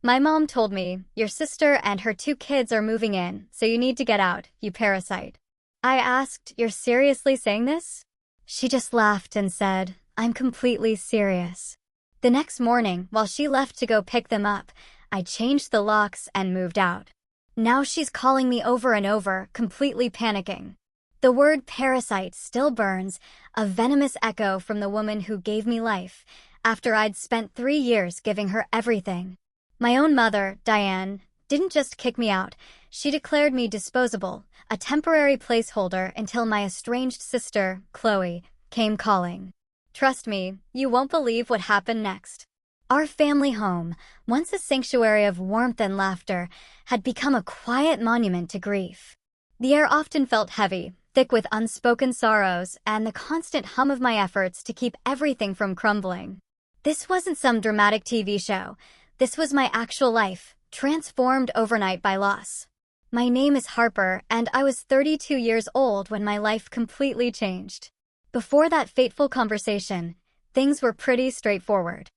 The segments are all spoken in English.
My mom told me, your sister and her two kids are moving in, so you need to get out, you parasite. I asked, you're seriously saying this? She just laughed and said, I'm completely serious. The next morning, while she left to go pick them up, I changed the locks and moved out. Now she's calling me over and over, completely panicking. The word parasite still burns, a venomous echo from the woman who gave me life, after I'd spent 3 years giving her everything. My own mother, Diane, didn't just kick me out, she declared me disposable, a temporary placeholder until my estranged sister, Chloe, came calling. Trust me, you won't believe what happened next. Our family home, once a sanctuary of warmth and laughter, had become a quiet monument to grief. The air often felt heavy, thick with unspoken sorrows and the constant hum of my efforts to keep everything from crumbling. This wasn't some dramatic TV show. This was my actual life, transformed overnight by loss. My name is Harper, and I was 32 years old when my life completely changed. Before that fateful conversation, things were pretty straightforward.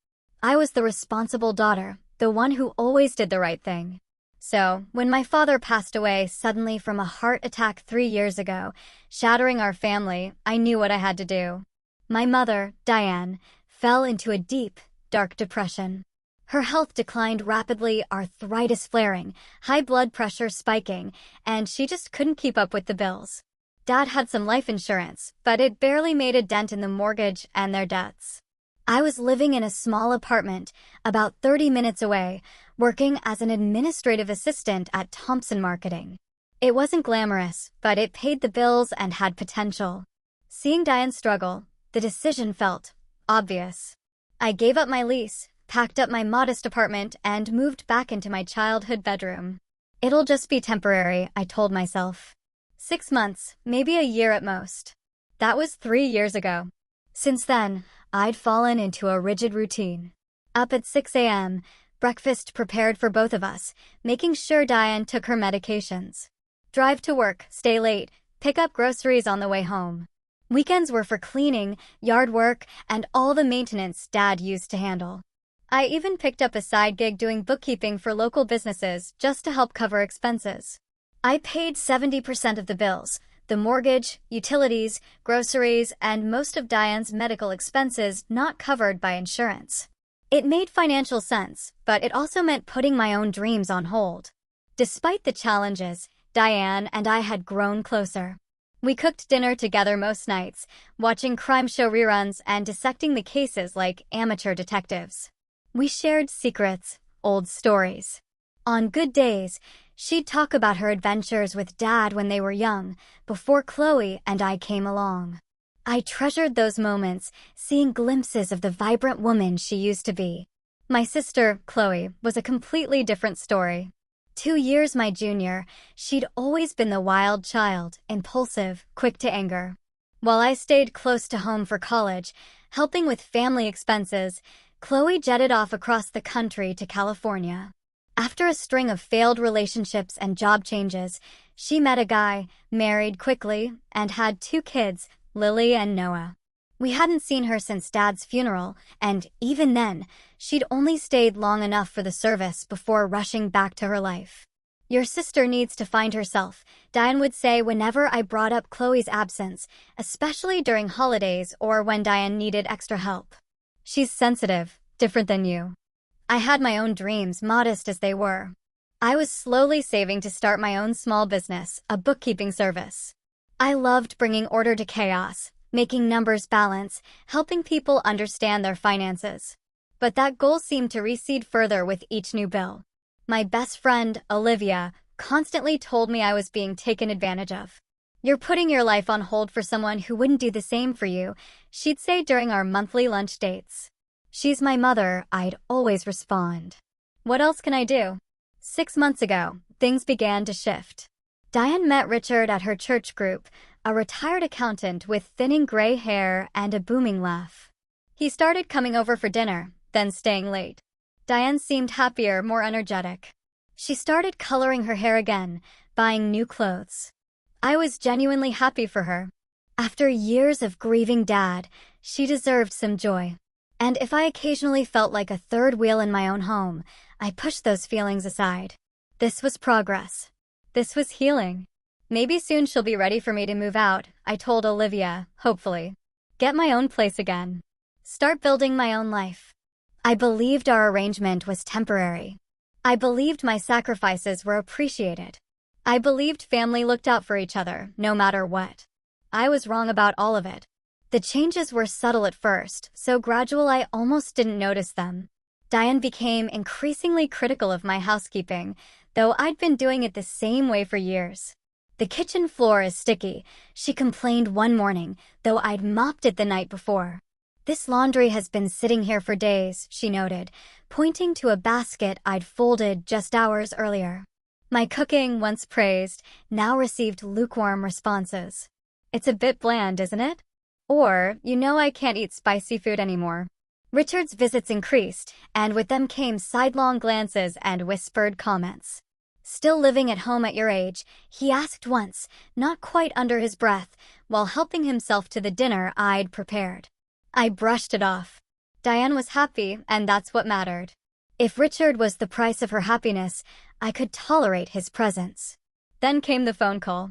I was the responsible daughter, the one who always did the right thing. So, when my father passed away suddenly from a heart attack 3 years ago, shattering our family, I knew what I had to do. My mother, Diane, fell into a deep, dark depression. Her health declined rapidly, arthritis flaring, high blood pressure spiking, and she just couldn't keep up with the bills. Dad had some life insurance, but it barely made a dent in the mortgage and their debts. I was living in a small apartment, about 30 minutes away, working as an administrative assistant at Thompson Marketing. It wasn't glamorous, but it paid the bills and had potential. Seeing Diane struggle, the decision felt obvious. I gave up my lease, packed up my modest apartment, and moved back into my childhood bedroom. It'll just be temporary, I told myself. 6 months, maybe a year at most. That was 3 years ago. Since then, I'd fallen into a rigid routine. Up at 6 a.m., breakfast prepared for both of us, making sure Diane took her medications. Drive to work, stay late, pick up groceries on the way home. Weekends were for cleaning, yard work, and all the maintenance Dad used to handle. I even picked up a side gig doing bookkeeping for local businesses just to help cover expenses. I paid 70% of the bills, the mortgage, utilities, groceries, and most of Diane's medical expenses not covered by insurance. It made financial sense, but it also meant putting my own dreams on hold. Despite the challenges, Diane and I had grown closer. We cooked dinner together most nights, watching crime show reruns and dissecting the cases like amateur detectives. We shared secrets, old stories. On good days, she'd talk about her adventures with Dad when they were young, before Chloe and I came along. I treasured those moments, seeing glimpses of the vibrant woman she used to be. My sister, Chloe, was a completely different story. 2 years my junior, she'd always been the wild child, impulsive, quick to anger. While I stayed close to home for college, helping with family expenses, Chloe jetted off across the country to California. After a string of failed relationships and job changes, she met a guy, married quickly, and had 2 kids, Lily and Noah. We hadn't seen her since Dad's funeral, and even then, she'd only stayed long enough for the service before rushing back to her life. Your sister needs to find herself, Diane would say whenever I brought up Chloe's absence, especially during holidays or when Diane needed extra help. She's sensitive, different than you. I had my own dreams, modest as they were. I was slowly saving to start my own small business, a bookkeeping service. I loved bringing order to chaos, making numbers balance, helping people understand their finances. But that goal seemed to recede further with each new bill. My best friend, Olivia, constantly told me I was being taken advantage of. You're putting your life on hold for someone who wouldn't do the same for you, she'd say during our monthly lunch dates. She's my mother, I'd always respond. What else can I do? 6 months ago, things began to shift. Diane met Richard at her church group, a retired accountant with thinning gray hair and a booming laugh. He started coming over for dinner, then staying late. Diane seemed happier, more energetic. She started coloring her hair again, buying new clothes. I was genuinely happy for her. After years of grieving Dad, she deserved some joy. And if I occasionally felt like a third wheel in my own home, I pushed those feelings aside. This was progress. This was healing. Maybe soon she'll be ready for me to move out, I told Olivia, hopefully. Get my own place again. Start building my own life. I believed our arrangement was temporary. I believed my sacrifices were appreciated. I believed family looked out for each other, no matter what. I was wrong about all of it. The changes were subtle at first, so gradual I almost didn't notice them. Diane became increasingly critical of my housekeeping, though I'd been doing it the same way for years. The kitchen floor is sticky, she complained one morning, though I'd mopped it the night before. This laundry has been sitting here for days, she noted, pointing to a basket I'd folded just hours earlier. My cooking, once praised, now received lukewarm responses. It's a bit bland, isn't it? Or, I can't eat spicy food anymore. Richard's visits increased, and with them came sidelong glances and whispered comments. Still living at home at your age, he asked once, not quite under his breath, while helping himself to the dinner I'd prepared. I brushed it off. Diane was happy, and that's what mattered. If Richard was the price of her happiness, I could tolerate his presence. Then came the phone call.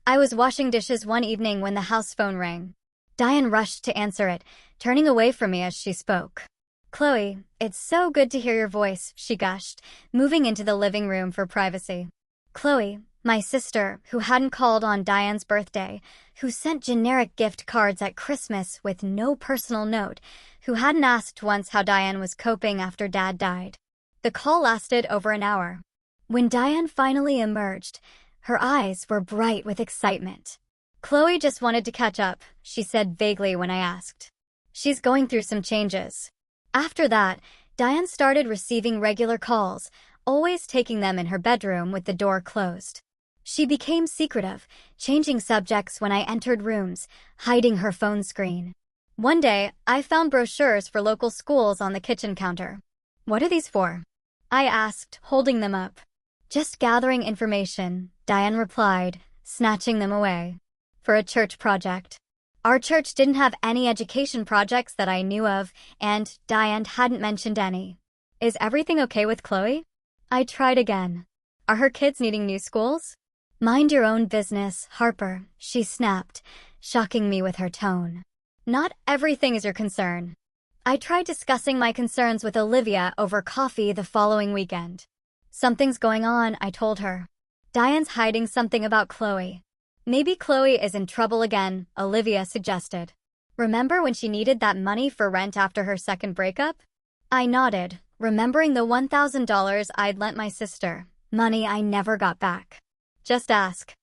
I was washing dishes one evening when the house phone rang. Diane rushed to answer it, turning away from me as she spoke. "Chloe, it's so good to hear your voice," she gushed, moving into the living room for privacy. Chloe, my sister, who hadn't called on Diane's birthday, who sent generic gift cards at Christmas with no personal note, who hadn't asked once how Diane was coping after Dad died. The call lasted over an hour. When Diane finally emerged, her eyes were bright with excitement. "Chloe just wanted to catch up," she said vaguely when I asked. "She's going through some changes." After that, Diane started receiving regular calls, always taking them in her bedroom with the door closed. She became secretive, changing subjects when I entered rooms, hiding her phone screen. One day, I found brochures for local schools on the kitchen counter. "What are these for?" I asked, holding them up. "Just gathering information," Diane replied, snatching them away. "For a church project." Our church didn't have any education projects that I knew of, and Diane hadn't mentioned any. "Is everything okay with Chloe?" I tried again. "Are her kids needing new schools?" "Mind your own business, Harper," she snapped, shocking me with her tone. "Not everything is your concern." I tried discussing my concerns with Olivia over coffee the following weekend. "Something's going on," I told her. "Diane's hiding something about Chloe." "Maybe Chloe is in trouble again," Olivia suggested. "Remember when she needed that money for rent after her second breakup?" I nodded, remembering the $1,000 I'd lent my sister, money I never got back. "Just ask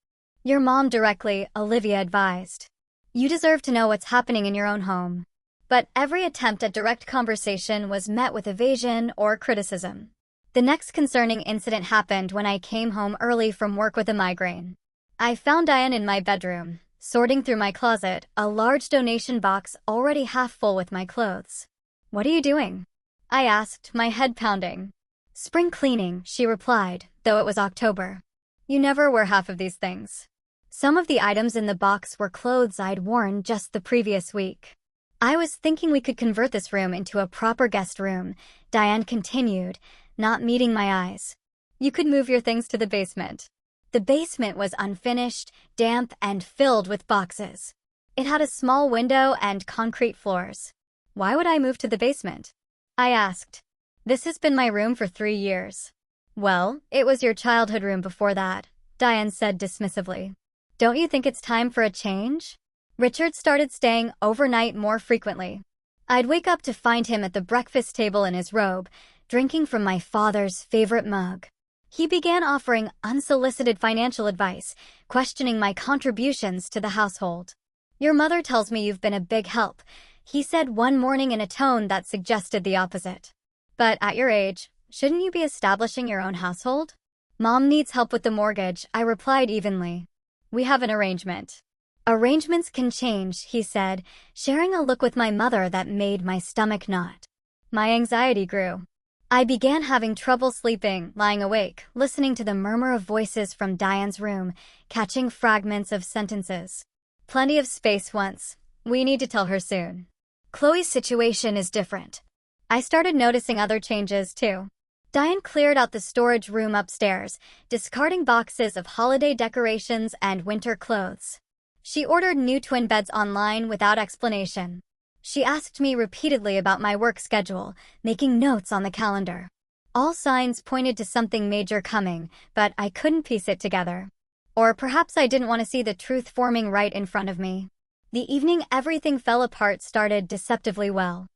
your mom directly," Olivia advised. "You deserve to know what's happening in your own home." But every attempt at direct conversation was met with evasion or criticism. The next concerning incident happened when I came home early from work with a migraine. I found Diane in my bedroom, sorting through my closet, a large donation box already half full with my clothes. "What are you doing?" I asked, my head pounding. "Spring cleaning," she replied, though it was October. "You never wear half of these things." Some of the items in the box were clothes I'd worn just the previous week. "I was thinking we could convert this room into a proper guest room," Diane continued, not meeting my eyes. "You could move your things to the basement." The basement was unfinished, damp, and filled with boxes. It had a small window and concrete floors. "Why would I move to the basement?" I asked. "This has been my room for 3 years." "Well, it was your childhood room before that," Diane said dismissively. "Don't you think it's time for a change?" Richard started staying overnight more frequently. I'd wake up to find him at the breakfast table in his robe, drinking from my father's favorite mug. He began offering unsolicited financial advice, questioning my contributions to the household. "Your mother tells me you've been a big help," he said one morning in a tone that suggested the opposite. "But at your age, shouldn't you be establishing your own household?" "Mom needs help with the mortgage," I replied evenly. "We have an arrangement." "Arrangements can change," he said, sharing a look with my mother that made my stomach knot. My anxiety grew. I began having trouble sleeping, lying awake, listening to the murmur of voices from Diane's room, catching fragments of sentences. "Plenty of space once. We need to tell her soon." Chloe's situation is different. I started noticing other changes, too. Diane cleared out the storage room upstairs, discarding boxes of holiday decorations and winter clothes. She ordered new twin beds online without explanation. She asked me repeatedly about my work schedule, making notes on the calendar. All signs pointed to something major coming, but I couldn't piece it together. Or perhaps I didn't want to see the truth forming right in front of me. The evening everything fell apart started deceptively well.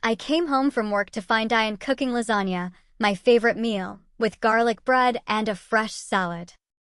I came home from work to find Diane cooking lasagna, my favorite meal, with garlic bread and a fresh salad.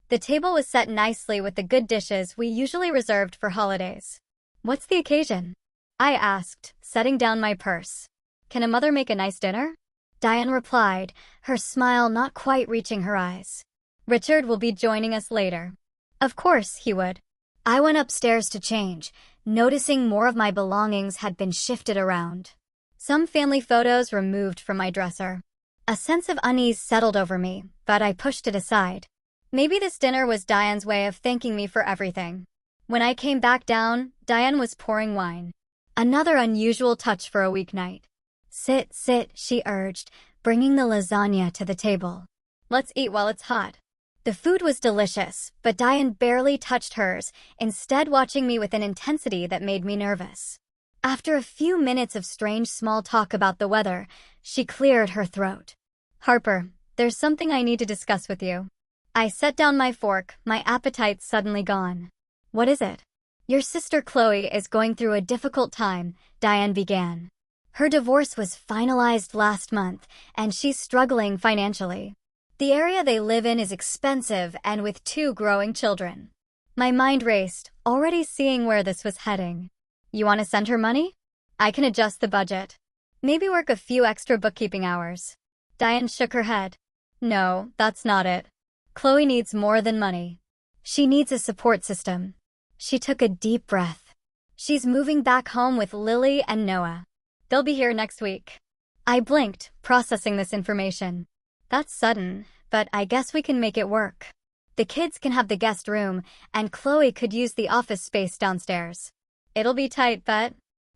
The table was set nicely with the good dishes we usually reserved for holidays. "What's the occasion?" I asked, setting down my purse. "Can a mother make a nice dinner?" Diane replied, her smile not quite reaching her eyes. "Richard will be joining us later." Of course he would. I went upstairs to change, noticing more of my belongings had been shifted around. Some family photos removed from my dresser. A sense of unease settled over me, but I pushed it aside. Maybe this dinner was Diane's way of thanking me for everything. When I came back down, Diane was pouring wine. Another unusual touch for a weeknight. "Sit, sit," she urged, bringing the lasagna to the table. "Let's eat while it's hot." The food was delicious, but Diane barely touched hers, instead watching me with an intensity that made me nervous. After a few minutes of strange small talk about the weather, she cleared her throat. "Harper, there's something I need to discuss with you." I set down my fork, my appetite suddenly gone. "What is it?" "Your sister Chloe is going through a difficult time," Diane began. "Her divorce was finalized last month, and she's struggling financially. The area they live in is expensive and with 2 growing children." My mind raced, already seeing where this was heading. "You want to send her money? I can adjust the budget. Maybe work a few extra bookkeeping hours." Diane shook her head. "No, that's not it. Chloe needs more than money. She needs a support system." She took a deep breath. "She's moving back home with Lily and Noah. They'll be here next week." I blinked, processing this information. "That's sudden, but I guess we can make it work. The kids can have the guest room, and Chloe could use the office space downstairs." "It'll be tight, but—"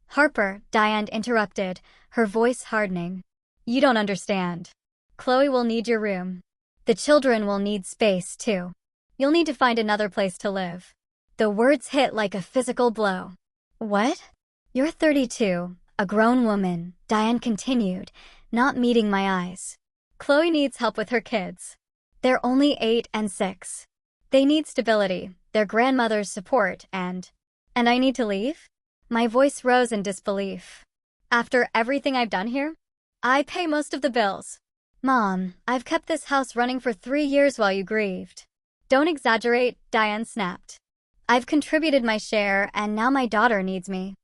"Harper," Diane interrupted, her voice hardening. "You don't understand. Chloe will need your room. The children will need space, too. You'll need to find another place to live." The words hit like a physical blow. "What?" "You're 32, a grown woman," Diane continued, not meeting my eyes. "Chloe needs help with her kids. They're only 8 and 6. They need stability, their grandmother's support, and I need to leave?" My voice rose in disbelief. "After everything I've done here? I pay most of the bills. Mom, I've kept this house running for 3 years while you grieved." "Don't exaggerate," Diane snapped. "I've contributed my share, and now my daughter needs me."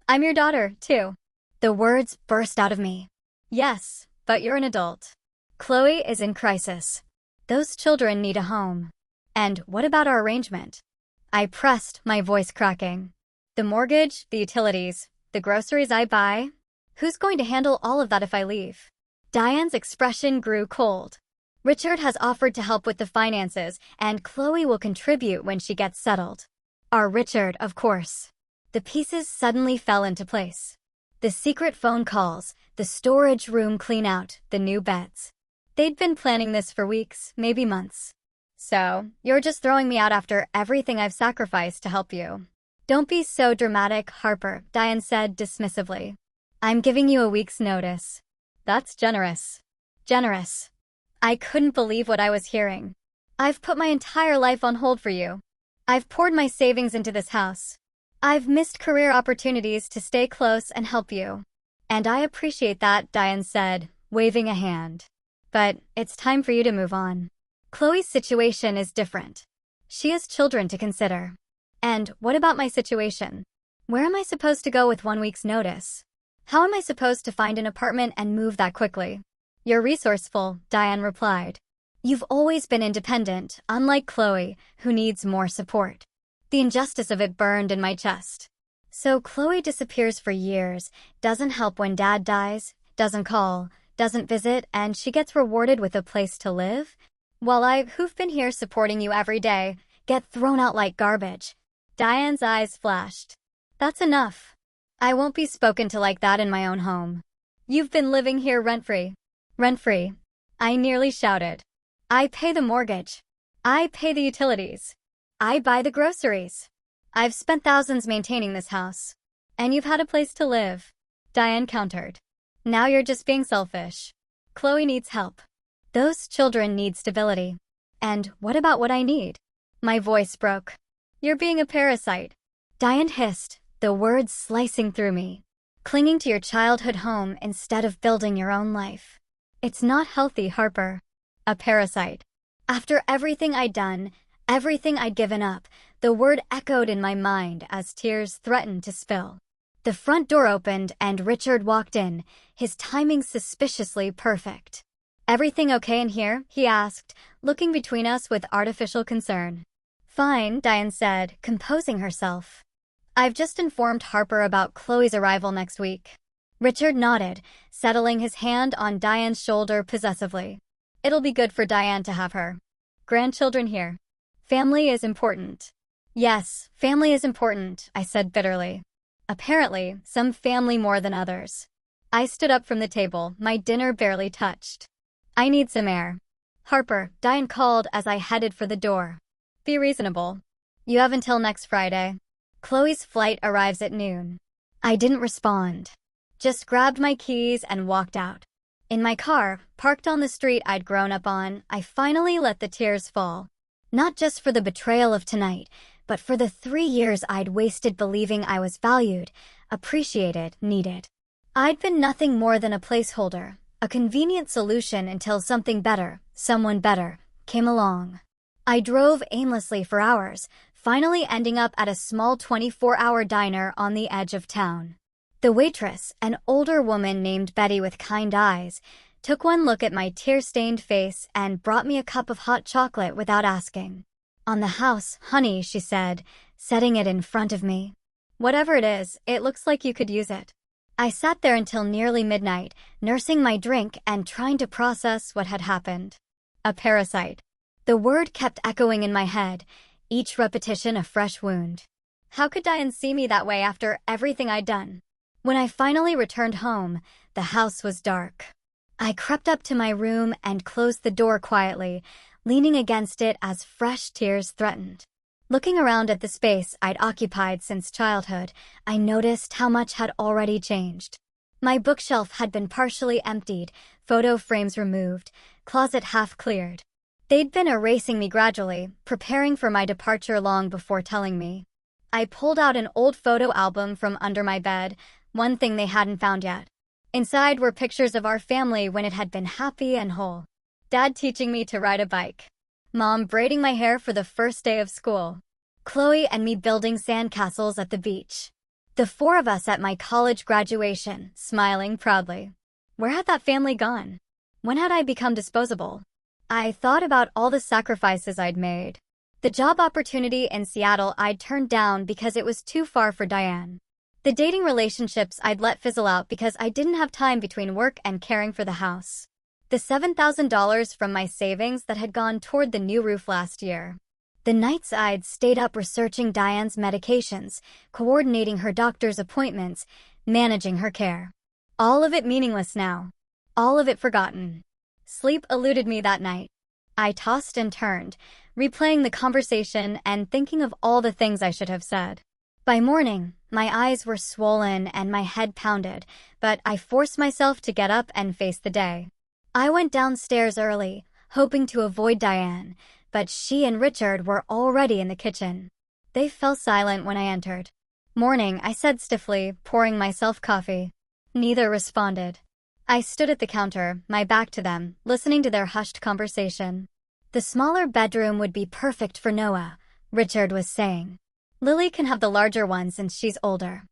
"I'm your daughter, too." The words burst out of me. "Yes, but you're an adult. Chloe is in crisis. Those children need a home. And what about our arrangement?" I pressed, my voice cracking. "The mortgage, the utilities, the groceries I buy. Who's going to handle all of that if I leave?" Diane's expression grew cold. "Richard has offered to help with the finances, and Chloe will contribute when she gets settled." Our Richard, of course. The pieces suddenly fell into place. The secret phone calls, the storage room clean out, the new beds. They'd been planning this for weeks, maybe months. "So, you're just throwing me out after everything I've sacrificed to help you." "Don't be so dramatic, Harper," Diane said dismissively. "I'm giving you a week's notice." "That's generous." "Generous." I couldn't believe what I was hearing. "I've put my entire life on hold for you. I've poured my savings into this house. I've missed career opportunities to stay close and help you. And I appreciate that," Diane said, waving a hand. "But it's time for you to move on. Chloe's situation is different. She has children to consider. And what about my situation? Where am I supposed to go with 1 week's notice? How am I supposed to find an apartment and move that quickly?" "You're resourceful," Diane replied. "You've always been independent, unlike Chloe, who needs more support." The injustice of it burned in my chest. So Chloe disappears for years, doesn't help when Dad dies, doesn't call, doesn't visit, and she gets rewarded with a place to live? While I, who've been here supporting you every day, get thrown out like garbage. Diane's eyes flashed. "That's enough." I won't be spoken to like that in my own home. You've been living here rent-free. Rent-free. I nearly shouted. I pay the mortgage. I pay the utilities. I buy the groceries. I've spent thousands maintaining this house. And you've had a place to live. Diane countered. Now you're just being selfish. Chloe needs help. Those children need stability. And what about what I need? My voice broke. You're being a parasite. Diane hissed, the words slicing through me. Clinging to your childhood home instead of building your own life. It's not healthy, Harper. A parasite. After everything I'd done, everything I'd given up, the word echoed in my mind as tears threatened to spill. The front door opened and Richard walked in, his timing suspiciously perfect. Everything okay in here? He asked, looking between us with artificial concern. Fine, Diane said, composing herself. I've just informed Harper about Chloe's arrival next week. Richard nodded, settling his hand on Diane's shoulder possessively. It'll be good for Diane to have her grandchildren here. Family is important. Yes, family is important, I said bitterly. Apparently, some family more than others. I stood up from the table, my dinner barely touched. I need some air. Harper, Diane called as I headed for the door. Be reasonable. You have until next Friday. Chloe's flight arrives at noon. I didn't respond. Just grabbed my keys and walked out. In my car, parked on the street I'd grown up on, I finally let the tears fall. Not just for the betrayal of tonight, but for the 3 years I'd wasted believing I was valued, appreciated, needed. I'd been nothing more than a placeholder, a convenient solution until something better, someone better, came along. I drove aimlessly for hours, finally ending up at a small 24-hour diner on the edge of town. The waitress, an older woman named Betty with kind eyes, took one look at my tear-stained face and brought me a cup of hot chocolate without asking. On the house, honey, she said, setting it in front of me. Whatever it is, it looks like you could use it. I sat there until nearly midnight, nursing my drink and trying to process what had happened. A parasite. The word kept echoing in my head, each repetition a fresh wound. How could Diane see me that way after everything I'd done? When I finally returned home, the house was dark. I crept up to my room and closed the door quietly, leaning against it as fresh tears threatened. Looking around at the space I'd occupied since childhood, I noticed how much had already changed. My bookshelf had been partially emptied, photo frames removed, closet half cleared. They'd been erasing me gradually, preparing for my departure long before telling me. I pulled out an old photo album from under my bed, one thing they hadn't found yet. Inside were pictures of our family when it had been happy and whole. Dad teaching me to ride a bike. Mom braiding my hair for the first day of school. Chloe and me building sandcastles at the beach. The 4 of us at my college graduation, smiling proudly. Where had that family gone? When had I become disposable? I thought about all the sacrifices I'd made. The job opportunity in Seattle I'd turned down because it was too far for Diane. The dating relationships I'd let fizzle out because I didn't have time between work and caring for the house. The $7,000 from my savings that had gone toward the new roof last year. The nights I'd stayed up researching Diane's medications, coordinating her doctor's appointments, managing her care. All of it meaningless now. All of it forgotten. Sleep eluded me that night. I tossed and turned, replaying the conversation and thinking of all the things I should have said. By morning, my eyes were swollen and my head pounded, but I forced myself to get up and face the day. I went downstairs early, hoping to avoid Diane, but she and Richard were already in the kitchen. They fell silent when I entered. Morning, I said stiffly, pouring myself coffee. Neither responded. I stood at the counter, my back to them, listening to their hushed conversation. The smaller bedroom would be perfect for Noah, Richard was saying. Lily can have the larger one since she's older.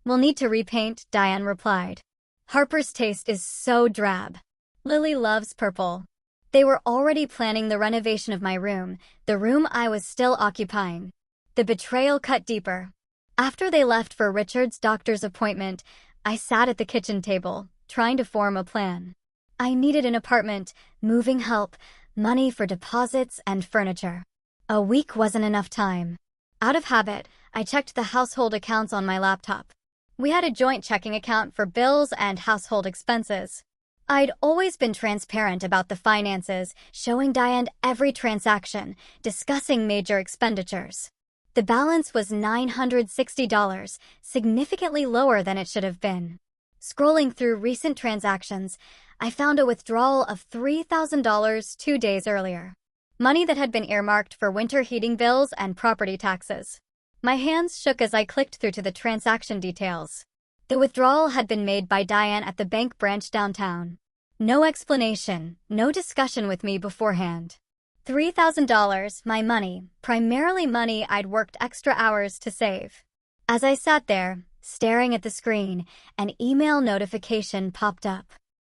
We'll need to repaint, Diane replied. Harper's taste is so drab. Lily loves purple. They were already planning the renovation of my room, the room I was still occupying. The betrayal cut deeper. After they left for Richard's doctor's appointment, I sat at the kitchen table, trying to form a plan. I needed an apartment, moving help, money for deposits and furniture. A week wasn't enough time. Out of habit, I checked the household accounts on my laptop. We had a joint checking account for bills and household expenses. I'd always been transparent about the finances, showing Diane every transaction, discussing major expenditures. The balance was $960, significantly lower than it should have been. Scrolling through recent transactions, I found a withdrawal of $3,000 2 days earlier. Money that had been earmarked for winter heating bills and property taxes. My hands shook as I clicked through to the transaction details. The withdrawal had been made by Diane at the bank branch downtown. No explanation, no discussion with me beforehand. $3,000, my money, primarily money I'd worked extra hours to save. As I sat there, staring at the screen, an email notification popped up.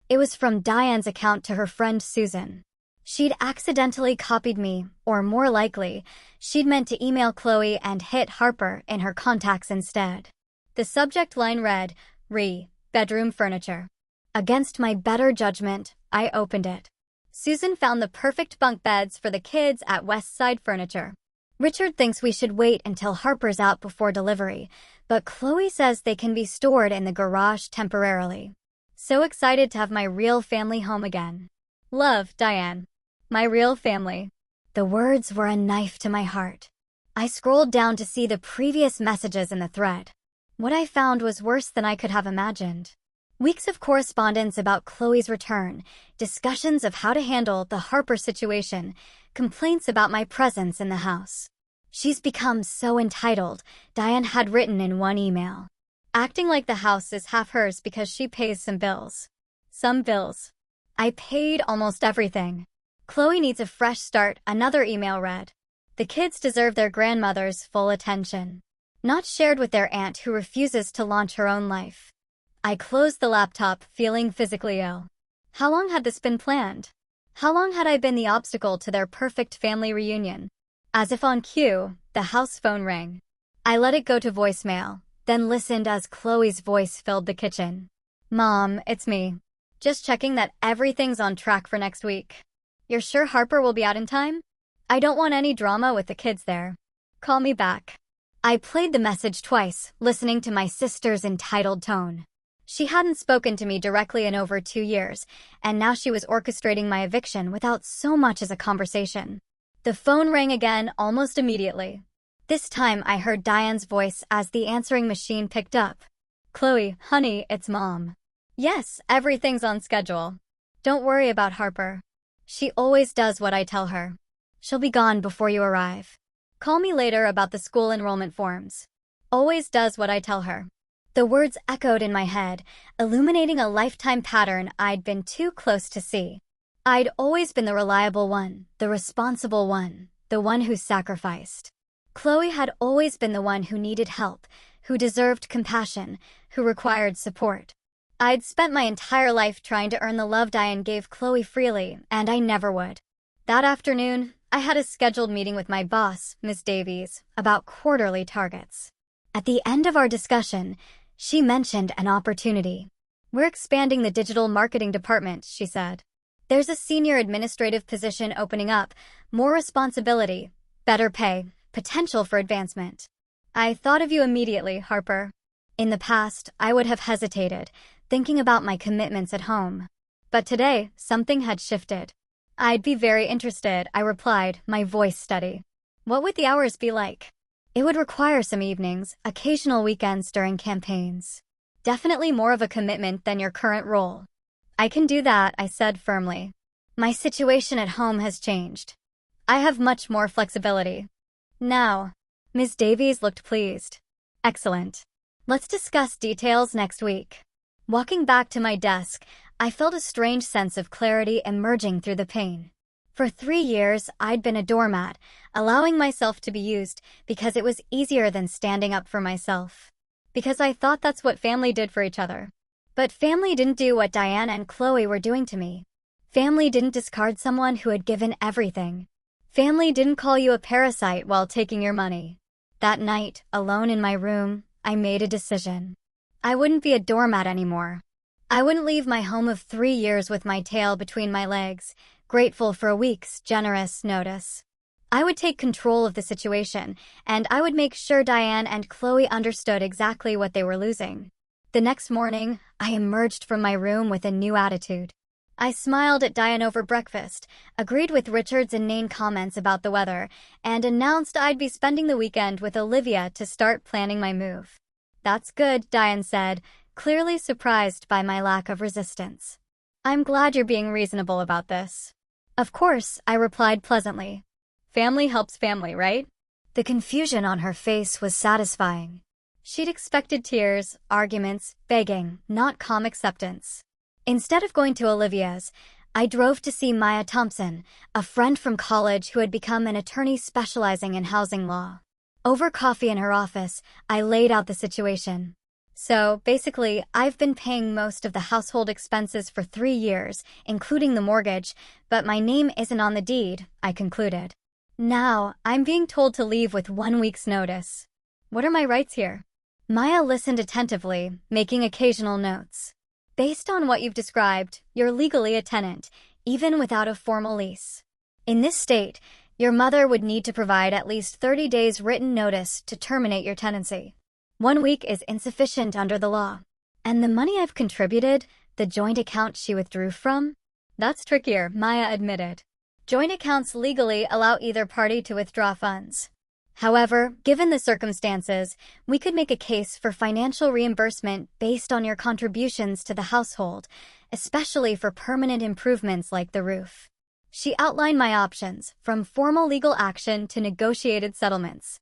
It was from Diane's account to her friend Susan. She'd accidentally copied me, or more likely, she'd meant to email Chloe and hit Harper in her contacts instead. The subject line read, bedroom furniture. Against my better judgment, I opened it. Susan found the perfect bunk beds for the kids at West Side Furniture. Richard thinks we should wait until Harper's out before delivery, but Chloe says they can be stored in the garage temporarily. So excited to have my real family home again. Love, Diane. My real family. The words were a knife to my heart. I scrolled down to see the previous messages in the thread. What I found was worse than I could have imagined. Weeks of correspondence about Chloe's return, discussions of how to handle the Harper situation, complaints about my presence in the house. She's become so entitled, Diane had written in one email. Acting like the house is half hers because she pays some bills. Some bills. I paid almost everything. Chloe needs a fresh start, another email read. The kids deserve their grandmother's full attention. Not shared with their aunt who refuses to launch her own life. I closed the laptop, feeling physically ill. How long had this been planned? How long had I been the obstacle to their perfect family reunion? As if on cue, the house phone rang. I let it go to voicemail, then listened as Chloe's voice filled the kitchen. Mom, it's me. Just checking that everything's on track for next week. You're sure Harper will be out in time? I don't want any drama with the kids there. Call me back. I played the message twice, listening to my sister's entitled tone. She hadn't spoken to me directly in over 2 years, and now she was orchestrating my eviction without so much as a conversation. The phone rang again almost immediately. This time I heard Diane's voice as the answering machine picked up. Chloe, honey, it's Mom. Yes, everything's on schedule. Don't worry about Harper. She always does what I tell her. She'll be gone before you arrive. Call me later about the school enrollment forms. Always does what I tell her. The words echoed in my head, illuminating a lifetime pattern I'd been too close to see. I'd always been the reliable one, the responsible one, the one who sacrificed. Chloe had always been the one who needed help, who deserved compassion, who required support. I'd spent my entire life trying to earn the love Diane gave Chloe freely, and I never would. That afternoon, I had a scheduled meeting with my boss, Ms. Davies, about quarterly targets. At the end of our discussion, she mentioned an opportunity. We're expanding the digital marketing department, she said. There's a senior administrative position opening up, more responsibility, better pay, potential for advancement. I thought of you immediately, Harper. In the past, I would have hesitated, thinking about my commitments at home. But today, something had shifted. I'd be very interested, I replied, my voice steady. What would the hours be like? It would require some evenings, occasional weekends during campaigns. Definitely more of a commitment than your current role. I can do that, I said firmly. My situation at home has changed. I have much more flexibility. Now, Ms. Davies looked pleased. Excellent. Let's discuss details next week. Walking back to my desk, I felt a strange sense of clarity emerging through the pain. For 3 years, I'd been a doormat, allowing myself to be used because it was easier than standing up for myself. Because I thought that's what family did for each other. But family didn't do what Diane and Chloe were doing to me. Family didn't discard someone who had given everything. Family didn't call you a parasite while taking your money. That night, alone in my room, I made a decision. I wouldn't be a doormat anymore. I wouldn't leave my home of 3 years with my tail between my legs, grateful for a week's generous notice. I would take control of the situation, and I would make sure Diane and Chloe understood exactly what they were losing. The next morning, I emerged from my room with a new attitude. I smiled at Diane over breakfast, agreed with Richard's inane comments about the weather, and announced I'd be spending the weekend with Olivia to start planning my move. "That's good," Diane said, clearly surprised by my lack of resistance. "I'm glad you're being reasonable about this." "Of course," I replied pleasantly. Family helps family, right? The confusion on her face was satisfying. She'd expected tears, arguments, begging, not calm acceptance. Instead of going to Olivia's, I drove to see Maya Thompson, a friend from college who had become an attorney specializing in housing law. Over coffee in her office, I laid out the situation. "So, basically, I've been paying most of the household expenses for 3 years, including the mortgage, but my name isn't on the deed," I concluded. "Now, I'm being told to leave with 1 week's notice. What are my rights here?" Maya listened attentively, making occasional notes. "Based on what you've described, you're legally a tenant, even without a formal lease. In this state, your mother would need to provide at least 30 days written notice to terminate your tenancy. 1 week is insufficient under the law. And the money I've contributed, the joint account she withdrew from? That's trickier," Maya admitted. "Joint accounts legally allow either party to withdraw funds. However, given the circumstances, we could make a case for financial reimbursement based on your contributions to the household, especially for permanent improvements like the roof." She outlined my options, from formal legal action to negotiated settlements.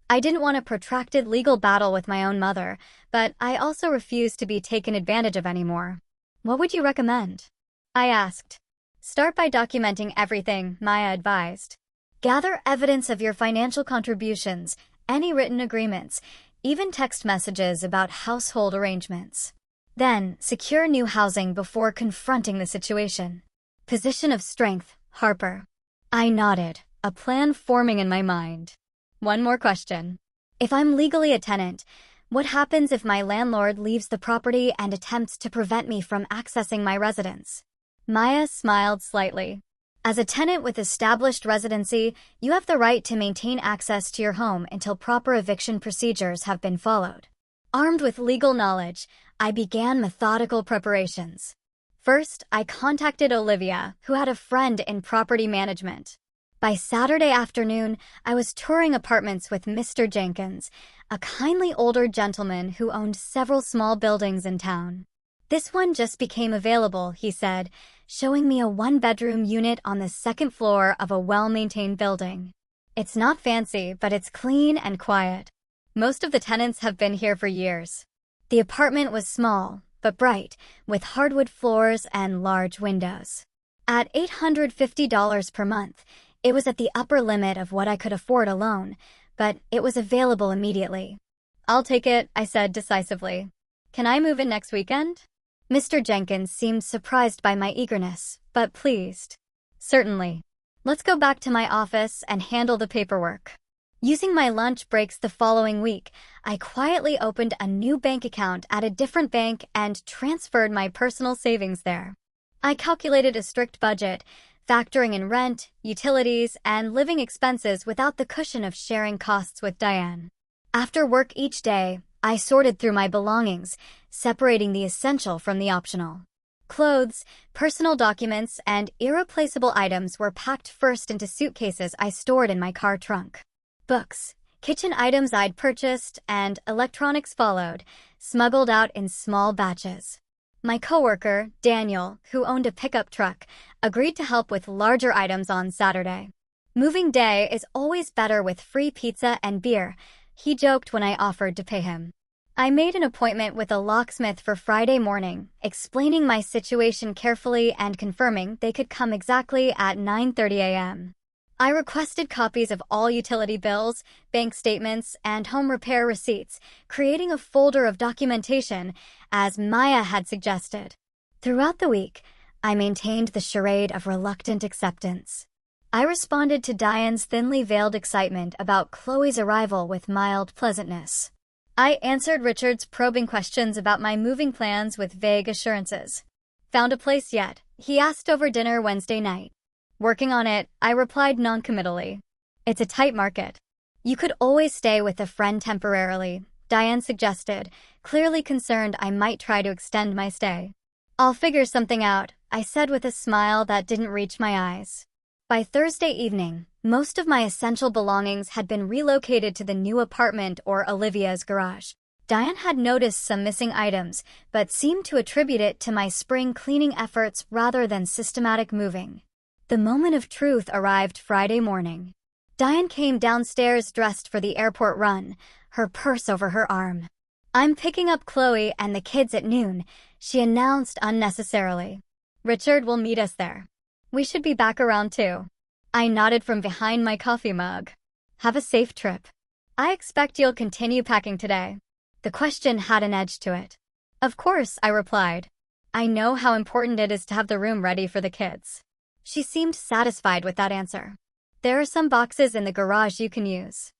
I didn't want a protracted legal battle with my own mother, but I also refused to be taken advantage of anymore. "What would you recommend?" I asked. "Start by documenting everything," Maya advised. "Gather evidence of your financial contributions, any written agreements, even text messages about household arrangements. Then, secure new housing before confronting the situation." Position of strength, Harper. I nodded, a plan forming in my mind. "One more question. If I'm legally a tenant, what happens if my landlord leaves the property and attempts to prevent me from accessing my residence?" Maya smiled slightly. "As a tenant with established residency, you have the right to maintain access to your home until proper eviction procedures have been followed." Armed with legal knowledge, I began methodical preparations. First, I contacted Olivia, who had a friend in property management. By Saturday afternoon, I was touring apartments with Mr. Jenkins, a kindly older gentleman who owned several small buildings in town. "This one just became available," he said, showing me a 1-bedroom unit on the 2nd floor of a well-maintained building. "It's not fancy, but it's clean and quiet. Most of the tenants have been here for years." The apartment was small, but bright, with hardwood floors and large windows. At $850 per month, it was at the upper limit of what I could afford alone, but it was available immediately. "I'll take it," I said decisively. "Can I move in next weekend?" Mr. Jenkins seemed surprised by my eagerness, but pleased. "Certainly. Let's go back to my office and handle the paperwork." Using my lunch breaks the following week, I quietly opened a new bank account at a different bank and transferred my personal savings there. I calculated a strict budget, factoring in rent, utilities, and living expenses without the cushion of sharing costs with Diane. After work each day, I sorted through my belongings, separating the essential from the optional. Clothes, personal documents, and irreplaceable items were packed first into suitcases I stored in my car trunk. Books, kitchen items I'd purchased, and electronics followed, smuggled out in small batches. My coworker, Daniel, who owned a pickup truck, agreed to help with larger items on Saturday. "Moving day is always better with free pizza and beer," he joked when I offered to pay him. I made an appointment with a locksmith for Friday morning, explaining my situation carefully and confirming they could come exactly at 9:30 a.m. I requested copies of all utility bills, bank statements, and home repair receipts, creating a folder of documentation, as Maya had suggested. Throughout the week, I maintained the charade of reluctant acceptance. I responded to Diane's thinly veiled excitement about Chloe's arrival with mild pleasantness. I answered Richard's probing questions about my moving plans with vague assurances. "Found a place yet?" he asked over dinner Wednesday night. "Working on it," I replied noncommittally. "It's a tight market. You could always stay with a friend temporarily. Diane suggested, clearly concerned I might try to extend my stay. I'll figure something out, I said with a smile that didn't reach my eyes. By Thursday evening, most of my essential belongings had been relocated to the new apartment or Olivia's garage. Diane had noticed some missing items, but seemed to attribute it to my spring cleaning efforts rather than systematic moving. The moment of truth arrived Friday morning. Diane came downstairs dressed for the airport run, her purse over her arm. "I'm picking up Chloe and the kids at noon," she announced unnecessarily. "Richard will meet us there. We should be back around 2. I nodded from behind my coffee mug. "Have a safe trip. I expect you'll continue packing today." The question had an edge to it. "Of course," I replied. "I know how important it is to have the room ready for the kids." She seemed satisfied with that answer. "There are some boxes in the garage you can use.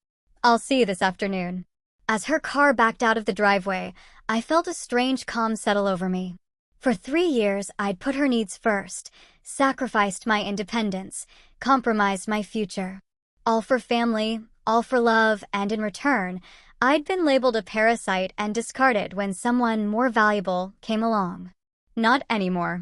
I'll see you this afternoon." As her car backed out of the driveway, I felt a strange calm settle over me. For 3 years, I'd put her needs first, sacrificed my independence, compromised my future. All for family, all for love, and in return, I'd been labeled a parasite and discarded when someone more valuable came along. Not anymore.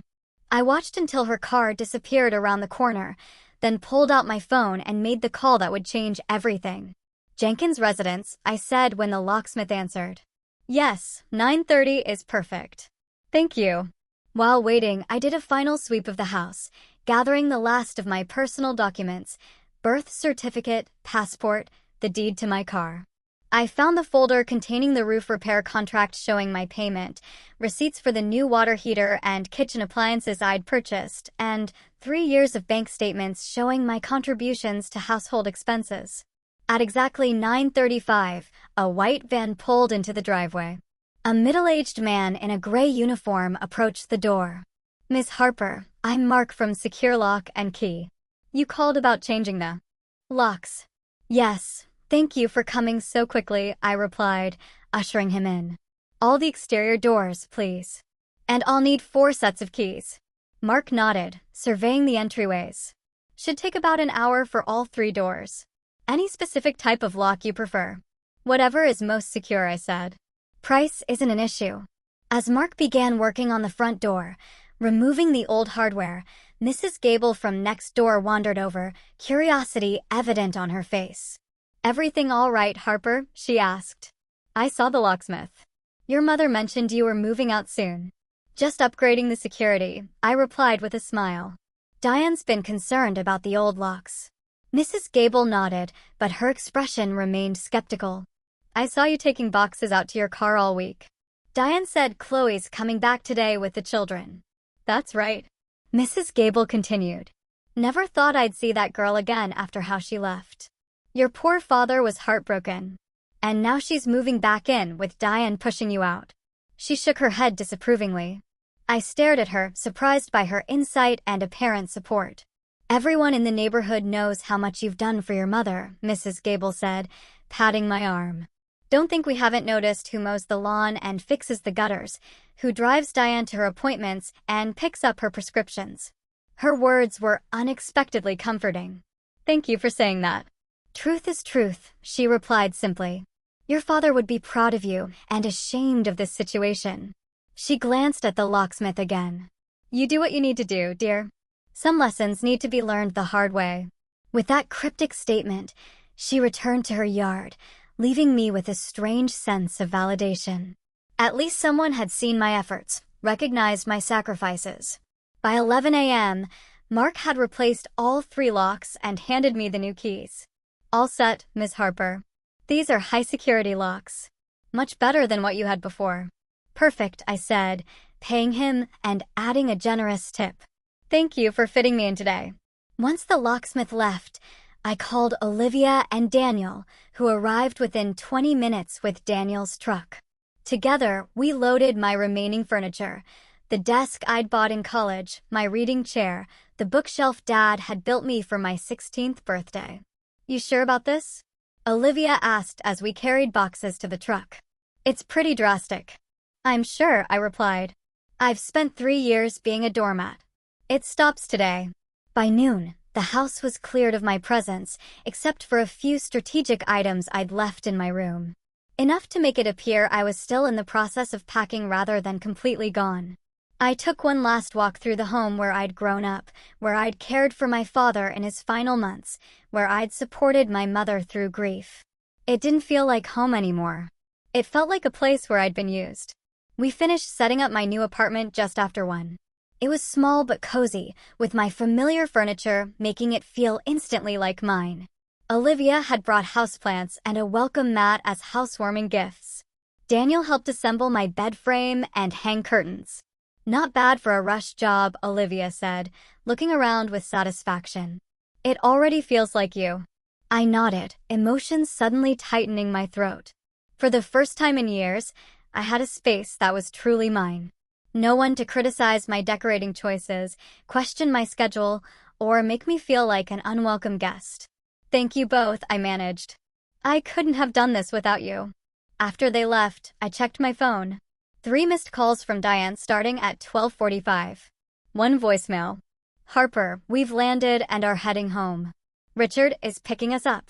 I watched until her car disappeared around the corner, then pulled out my phone and made the call that would change everything. "Jenkins' residence," I said when the locksmith answered. "Yes, 9:30 is perfect." "Thank you." While waiting, I did a final sweep of the house, gathering the last of my personal documents: birth certificate, passport, the deed to my car. I found the folder containing the roof repair contract showing my payment, receipts for the new water heater and kitchen appliances I'd purchased, and 3 years of bank statements showing my contributions to household expenses. At exactly 9:35, a white van pulled into the driveway. A middle-aged man in a gray uniform approached the door. "Miss Harper, I'm Mark from Secure Lock and Key. You called about changing the locks." "Yes, thank you for coming so quickly," I replied, ushering him in. "All the exterior doors, please. And I'll need 4 sets of keys." Mark nodded, surveying the entryways. "Should take about an hour for all 3 doors. Any specific type of lock you prefer?" "Whatever is most secure," I said. "Price isn't an issue." As Mark began working on the front door, removing the old hardware, Mrs. Gable from next door wandered over, curiosity evident on her face. "Everything all right, Harper?" she asked. "I saw the locksmith. Your mother mentioned you were moving out soon." "Just upgrading the security," I replied with a smile. "Diane's been concerned about the old locks." Mrs. Gable nodded, but her expression remained skeptical. "I saw you taking boxes out to your car all week. Diane said Chloe's coming back today with the children." "That's right," Mrs. Gable continued. "Never thought I'd see that girl again after how she left. Your poor father was heartbroken. And now she's moving back in with Diane pushing you out." She shook her head disapprovingly. I stared at her, surprised by her insight and apparent support. "Everyone in the neighborhood knows how much you've done for your mother," Mrs. Gable said, patting my arm. "Don't think we haven't noticed who mows the lawn and fixes the gutters, who drives Diane to her appointments and picks up her prescriptions." Her words were unexpectedly comforting. "Thank you for saying that." "Truth is truth," she replied simply. "Your father would be proud of you and ashamed of this situation." She glanced at the locksmith again. "You do what you need to do, dear. Some lessons need to be learned the hard way." With that cryptic statement, she returned to her yard, leaving me with a strange sense of validation. At least someone had seen my efforts, recognized my sacrifices. By 11 a.m., Mark had replaced all 3 locks and handed me the new keys. "All set, Miss Harper. These are high-security locks. Much better than what you had before." "Perfect," I said, paying him and adding a generous tip. "Thank you for fitting me in today." Once the locksmith left, I called Olivia and Daniel, who arrived within 20 minutes with Daniel's truck. Together, we loaded my remaining furniture: the desk I'd bought in college, my reading chair, the bookshelf Dad had built me for my 16th birthday. "You sure about this?" Olivia asked as we carried boxes to the truck. "It's pretty drastic." "I'm sure," I replied. "I've spent 3 years being a doormat. It stops today." By noon, the house was cleared of my presence, except for a few strategic items I'd left in my room. enough to make it appear I was still in the process of packing rather than completely gone. I took one last walk through the home where I'd grown up, where I'd cared for my father in his final months, where I'd supported my mother through grief. It didn't feel like home anymore. It felt like a place where I'd been used. We finished setting up my new apartment just after 1. It was small but cozy, with my familiar furniture making it feel instantly like mine. Olivia had brought houseplants and a welcome mat as housewarming gifts. Daniel helped assemble my bed frame and hang curtains. Not bad for a rush job, Olivia said, looking around with satisfaction. It already feels like you. I nodded, emotions suddenly tightening my throat. For the first time in years, I had a space that was truly mine. No one to criticize my decorating choices, question my schedule, or make me feel like an unwelcome guest. Thank you both, I managed. I couldn't have done this without you. After they left, I checked my phone. 3 missed calls from Diane starting at 12:45. 1 voicemail. Harper, we've landed and are heading home. Richard is picking us up.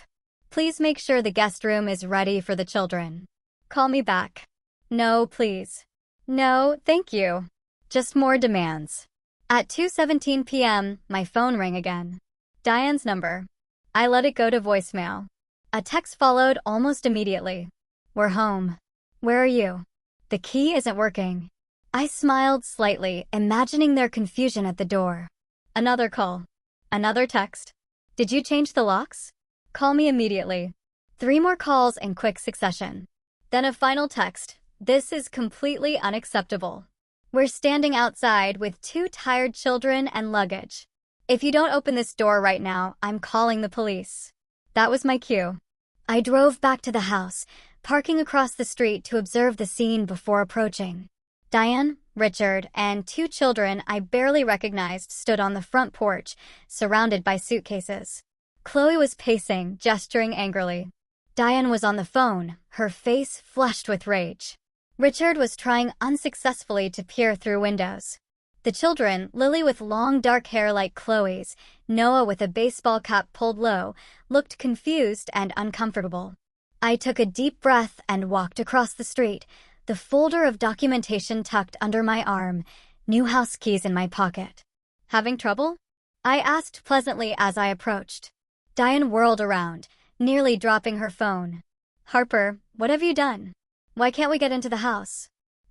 Please make sure the guest room is ready for the children. Call me back. No, please. No, thank you. Just more demands. At 2:17 p.m., my phone rang again. Diane's number. I let it go to voicemail. A text followed almost immediately. We're home. Where are you? The key isn't working. I smiled slightly, imagining their confusion at the door. Another call. Another text. Did you change the locks? Call me immediately. 3 more calls in quick succession. Then a final text. This is completely unacceptable. We're standing outside with 2 tired children and luggage. If you don't open this door right now, I'm calling the police. That was my cue. I drove back to the house, parking across the street to observe the scene before approaching. Diane, Richard, and 2 children I barely recognized stood on the front porch, surrounded by suitcases. Chloe was pacing, gesturing angrily. Diane was on the phone, her face flushed with rage. Richard was trying unsuccessfully to peer through windows. The children, Lily with long dark hair like Chloe's, Noah with a baseball cap pulled low, looked confused and uncomfortable. I took a deep breath and walked across the street, the folder of documentation tucked under my arm, new house keys in my pocket. Having trouble? I asked pleasantly as I approached. Diane whirled around, nearly dropping her phone. Harper, what have you done? Why can't we get into the house?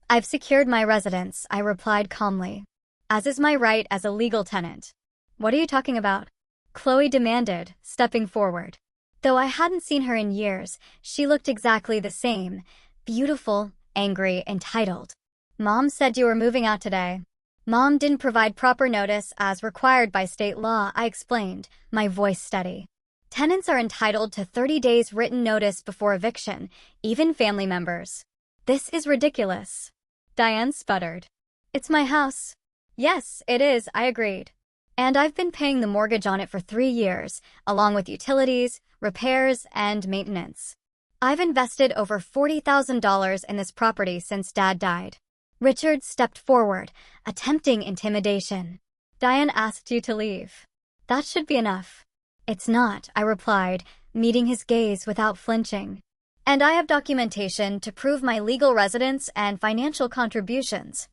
I've secured my residence, I replied calmly. As is my right as a legal tenant. What are you talking about? Chloe demanded, stepping forward. Though I hadn't seen her in years, she looked exactly the same, beautiful, angry, entitled. Mom said you were moving out today. Mom didn't provide proper notice as required by state law, I explained, my voice steady. Tenants are entitled to 30 days written notice before eviction, even family members. This is ridiculous. Diane sputtered. It's my house. Yes, it is, I agreed. And I've been paying the mortgage on it for 3 years, along with utilities, repairs, and maintenance. I've invested over $40,000 in this property since Dad died. Richard stepped forward, attempting intimidation. Diane asked you to leave. That should be enough. It's not, I replied, meeting his gaze without flinching. And I have documentation to prove my legal residence and financial contributions.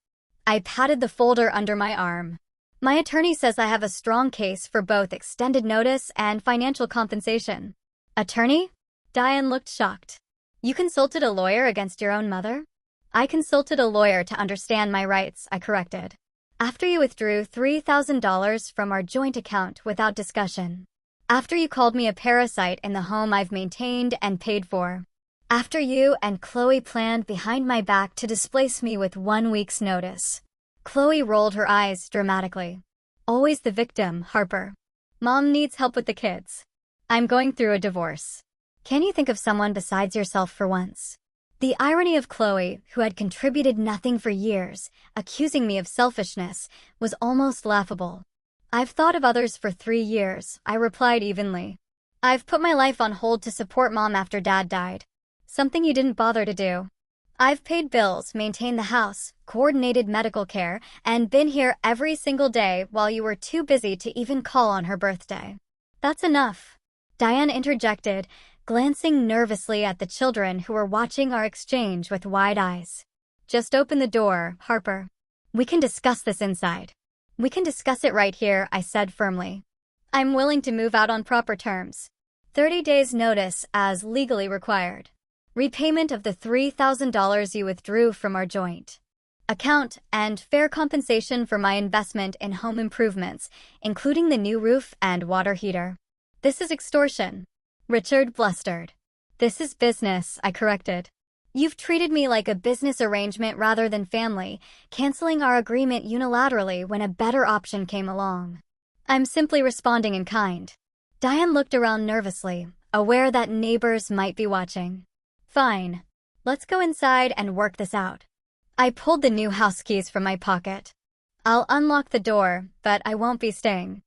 I patted the folder under my arm. My attorney says I have a strong case for both extended notice and financial compensation. Attorney? Diane looked shocked. You consulted a lawyer against your own mother? I consulted a lawyer to understand my rights, I corrected. After you withdrew $3,000 from our joint account without discussion. After you called me a parasite in the home I've maintained and paid for. After you and Chloe planned behind my back to displace me with 1 week's notice. Chloe rolled her eyes dramatically. Always the victim, Harper. Mom needs help with the kids. I'm going through a divorce. Can you think of someone besides yourself for once? The irony of Chloe, who had contributed nothing for years, accusing me of selfishness, was almost laughable. I've thought of others for 3 years, I replied evenly. I've put my life on hold to support Mom after Dad died. Something you didn't bother to do. I've paid bills, maintained the house, coordinated medical care, and been here every single day while you were too busy to even call on her birthday. That's enough. Diane interjected, glancing nervously at the children who were watching our exchange with wide eyes. "Just open the door, Harper. We can discuss this inside." "We can discuss it right here," I said firmly. "I'm willing to move out on proper terms. 30 days notice as legally required. Repayment of the $3,000 you withdrew from our joint account and fair compensation for my investment in home improvements, including the new roof and water heater." "This is extortion," Richard blustered. "This is business," I corrected. "You've treated me like a business arrangement rather than family, canceling our agreement unilaterally when a better option came along." "I'm simply responding in kind." Diane looked around nervously, aware that neighbors might be watching. "Fine. Let's go inside and work this out." I pulled the new house keys from my pocket. "I'll unlock the door, but I won't be staying.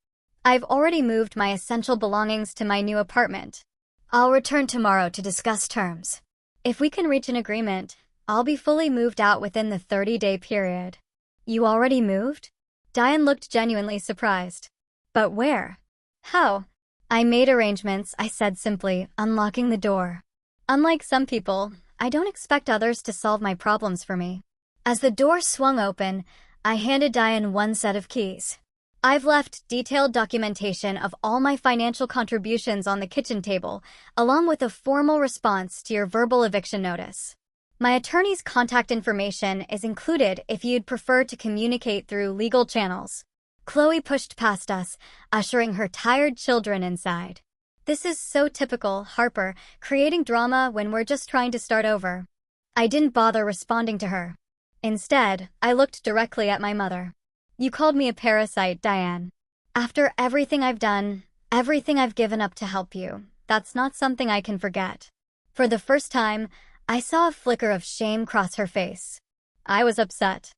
I've already moved my essential belongings to my new apartment. I'll return tomorrow to discuss terms. If we can reach an agreement, I'll be fully moved out within the 30-day period." "You already moved?" Diane looked genuinely surprised. "But where? How?" "I made arrangements," I said simply, unlocking the door. "Unlike some people, I don't expect others to solve my problems for me." As the door swung open, I handed Diane one set of keys. "I've left detailed documentation of all my financial contributions on the kitchen table, along with a formal response to your verbal eviction notice. My attorney's contact information is included if you'd prefer to communicate through legal channels." Chloe pushed past us, ushering her tired children inside. "This is so typical, Harper, creating drama when we're just trying to start over." I didn't bother responding to her. Instead, I looked directly at my mother. "You called me a parasite, Diane. After everything I've done, everything I've given up to help you, that's not something I can forget." For the first time, I saw a flicker of shame cross her face. I was upset.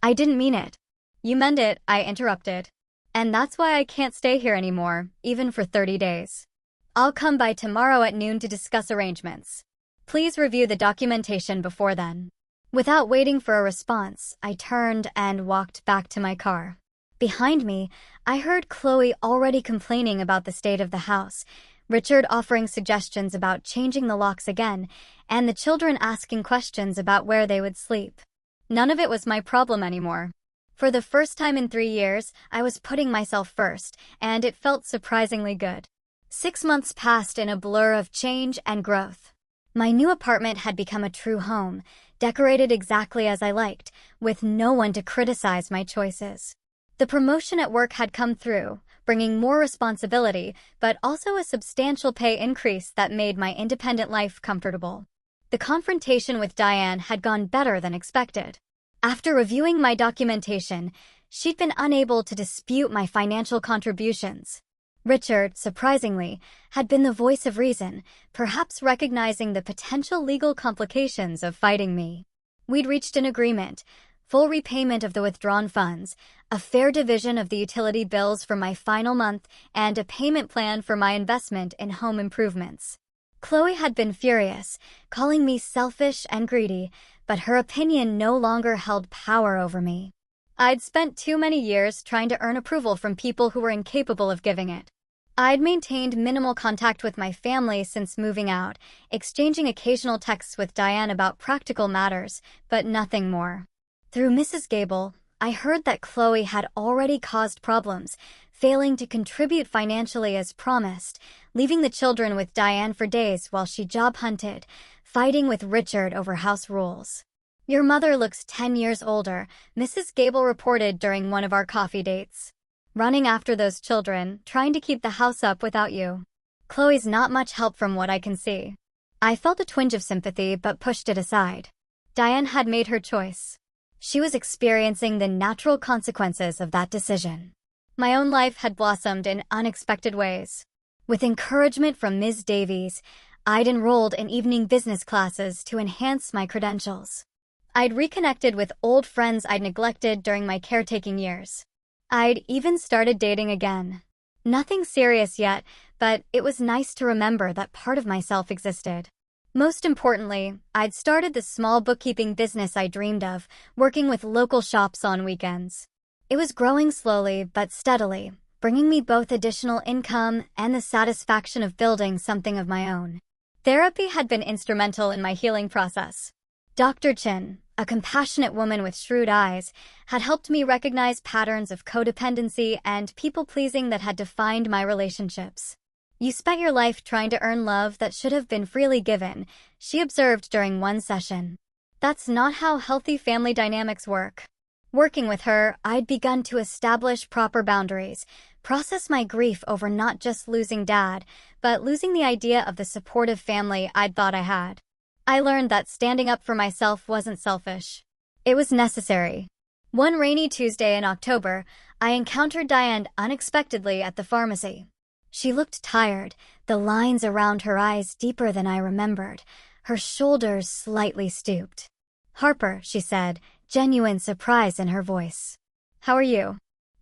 "I didn't mean it." "You meant it," I interrupted. "And that's why I can't stay here anymore, even for 30 days. I'll come by tomorrow at noon to discuss arrangements. Please review the documentation before then." Without waiting for a response, I turned and walked back to my car. Behind me, I heard Chloe already complaining about the state of the house, Richard offering suggestions about changing the locks again, and the children asking questions about where they would sleep. None of it was my problem anymore. For the first time in 3 years, I was putting myself first, and it felt surprisingly good. 6 months passed in a blur of change and growth. My new apartment had become a true home, decorated exactly as I liked, with no one to criticize my choices. The promotion at work had come through, bringing more responsibility, but also a substantial pay increase that made my independent life comfortable. The confrontation with Diane had gone better than expected. After reviewing my documentation, she'd been unable to dispute my financial contributions. Richard, surprisingly, had been the voice of reason, perhaps recognizing the potential legal complications of fighting me. We'd reached an agreement: full repayment of the withdrawn funds, a fair division of the utility bills for my final month, and a payment plan for my investment in home improvements. Chloe had been furious, calling me selfish and greedy, but her opinion no longer held power over me. I'd spent too many years trying to earn approval from people who were incapable of giving it. I'd maintained minimal contact with my family since moving out, exchanging occasional texts with Diane about practical matters, but nothing more. Through Mrs. Gable, I heard that Chloe had already caused problems, failing to contribute financially as promised, leaving the children with Diane for days while she job hunted, fighting with Richard over house rules. "Your mother looks 10 years older," Mrs. Gable reported during one of our coffee dates. "Running after those children, trying to keep the house up without you. Chloe's not much help from what I can see." I felt a twinge of sympathy but pushed it aside. Diane had made her choice. She was experiencing the natural consequences of that decision. My own life had blossomed in unexpected ways. With encouragement from Ms. Davies, I'd enrolled in evening business classes to enhance my credentials. I'd reconnected with old friends I'd neglected during my caretaking years. I'd even started dating again. Nothing serious yet, but it was nice to remember that part of myself existed. Most importantly, I'd started the small bookkeeping business I dreamed of, working with local shops on weekends. It was growing slowly but steadily, bringing me both additional income and the satisfaction of building something of my own. Therapy had been instrumental in my healing process. Dr. Chin, a compassionate woman with shrewd eyes, had helped me recognize patterns of codependency and people-pleasing that had defined my relationships. "You spent your life trying to earn love that should have been freely given," she observed during one session. That's not how healthy family dynamics work. Working with her, I'd begun to establish proper boundaries, process my grief over not just losing Dad, but losing the idea of the supportive family I'd thought I had. I learned that standing up for myself wasn't selfish. It was necessary. One rainy Tuesday in October, I encountered Diane unexpectedly at the pharmacy. She looked tired, the lines around her eyes deeper than I remembered, her shoulders slightly stooped. "Harper," she said, genuine surprise in her voice. "How are you?"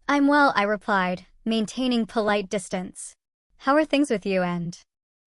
"I'm well," I replied, maintaining polite distance. "How are things with you and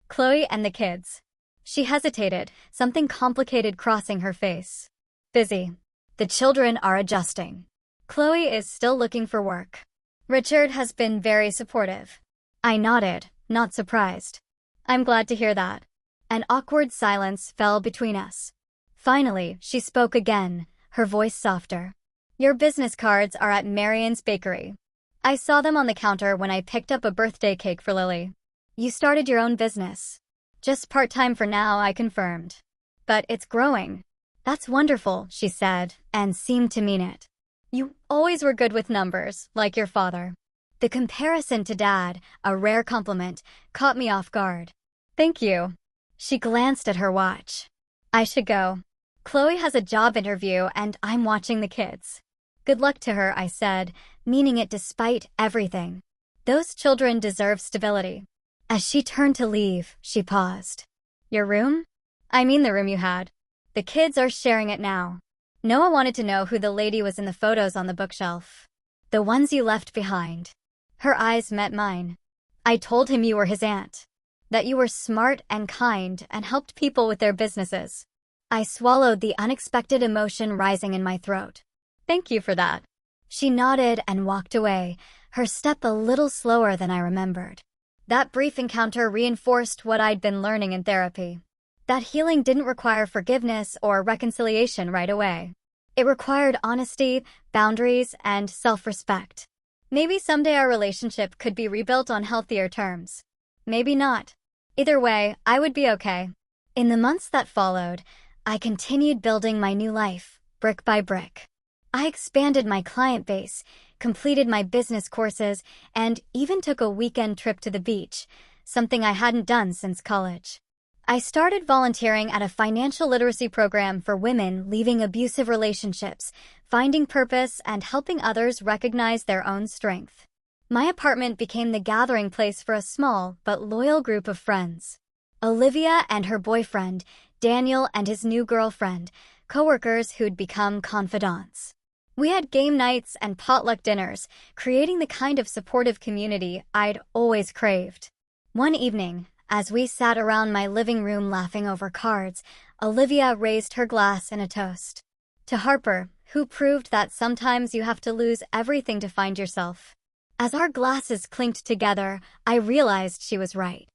Chloe and the kids?" She hesitated, something complicated crossing her face. "Busy. The children are adjusting. Chloe is still looking for work. Richard has been very supportive." I nodded, not surprised. "I'm glad to hear that." An awkward silence fell between us. Finally, she spoke again, her voice softer. "Your business cards are at Marion's Bakery. I saw them on the counter when I picked up a birthday cake for Lily. You started your own business." "Just part-time for now," I confirmed. "But it's growing." "That's wonderful," she said, and seemed to mean it. "You always were good with numbers, like your father." The comparison to Dad, a rare compliment, caught me off guard. "Thank you." She glanced at her watch. "I should go. Chloe has a job interview and I'm watching the kids." "Good luck to her," I said, meaning it despite everything. "Those children deserve stability." As she turned to leave, she paused. "Your room?" "I mean the room you had. The kids are sharing it now." Noah wanted to know who the lady was in the photos on the bookshelf. "The ones you left behind." Her eyes met mine. "I told him you were his aunt. That you were smart and kind and helped people with their businesses." I swallowed the unexpected emotion rising in my throat. "Thank you for that." She nodded and walked away, her step a little slower than I remembered. That brief encounter reinforced what I'd been learning in therapy. That healing didn't require forgiveness or reconciliation right away. It required honesty, boundaries, and self-respect. Maybe someday our relationship could be rebuilt on healthier terms. Maybe not. Either way, I would be okay. In the months that followed, I continued building my new life, brick by brick. I expanded my client base, completed my business courses, and even took a weekend trip to the beach, something I hadn't done since college. I started volunteering at a financial literacy program for women leaving abusive relationships, finding purpose, and helping others recognize their own strength. My apartment became the gathering place for a small but loyal group of friends. Olivia and her boyfriend, Daniel and his new girlfriend, coworkers who'd become confidants. We had game nights and potluck dinners, creating the kind of supportive community I'd always craved. One evening, as we sat around my living room laughing over cards, Olivia raised her glass in a toast. "To Harper, who proved that sometimes you have to lose everything to find yourself." As our glasses clinked together, I realized she was right.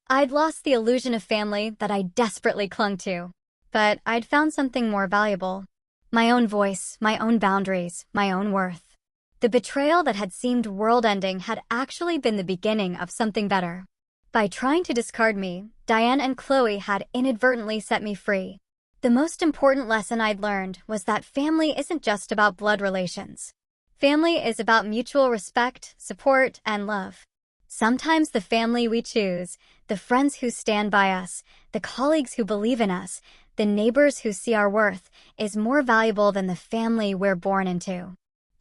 I'd lost the illusion of family that I desperately clung to. But I'd found something more valuable. My own voice, my own boundaries, my own worth. The betrayal that had seemed world-ending had actually been the beginning of something better. By trying to discard me, Diane and Chloe had inadvertently set me free. The most important lesson I'd learned was that family isn't just about blood relations. Family is about mutual respect, support, and love. Sometimes the family we choose, the friends who stand by us, the colleagues who believe in us, the neighbors who see our worth, is more valuable than the family we're born into.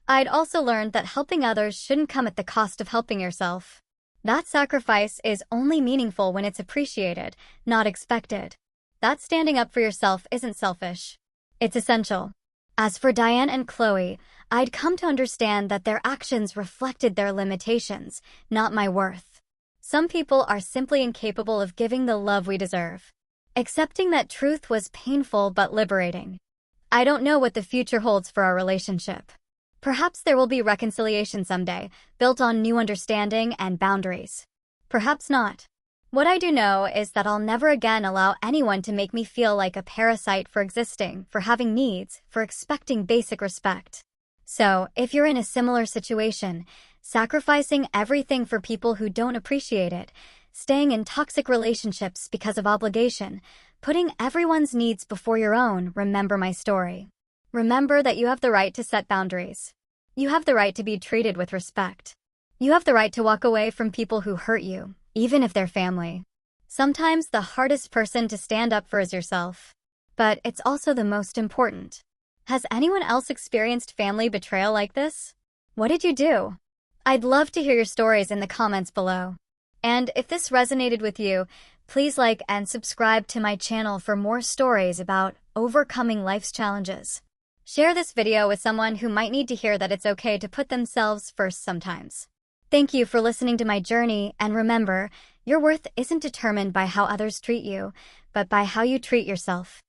I'd also learned that helping others shouldn't come at the cost of helping yourself. That sacrifice is only meaningful when it's appreciated, not expected. That standing up for yourself isn't selfish. It's essential. As for Diane and Chloe, I'd come to understand that their actions reflected their limitations, not my worth. Some people are simply incapable of giving the love we deserve. Accepting that truth was painful but liberating. I don't know what the future holds for our relationship. Perhaps there will be reconciliation someday, built on new understanding and boundaries. Perhaps not. What I do know is that I'll never again allow anyone to make me feel like a parasite for existing, for having needs, for expecting basic respect. So, if you're in a similar situation, sacrificing everything for people who don't appreciate it, staying in toxic relationships because of obligation, putting everyone's needs before your own, remember my story. Remember that you have the right to set boundaries. You have the right to be treated with respect. You have the right to walk away from people who hurt you, even if they're family. Sometimes the hardest person to stand up for is yourself. But it's also the most important. Has anyone else experienced family betrayal like this? What did you do? I'd love to hear your stories in the comments below. And if this resonated with you, please like and subscribe to my channel for more stories about overcoming life's challenges. Share this video with someone who might need to hear that it's okay to put themselves first sometimes. Thank you for listening to my journey, and remember, your worth isn't determined by how others treat you, but by how you treat yourself.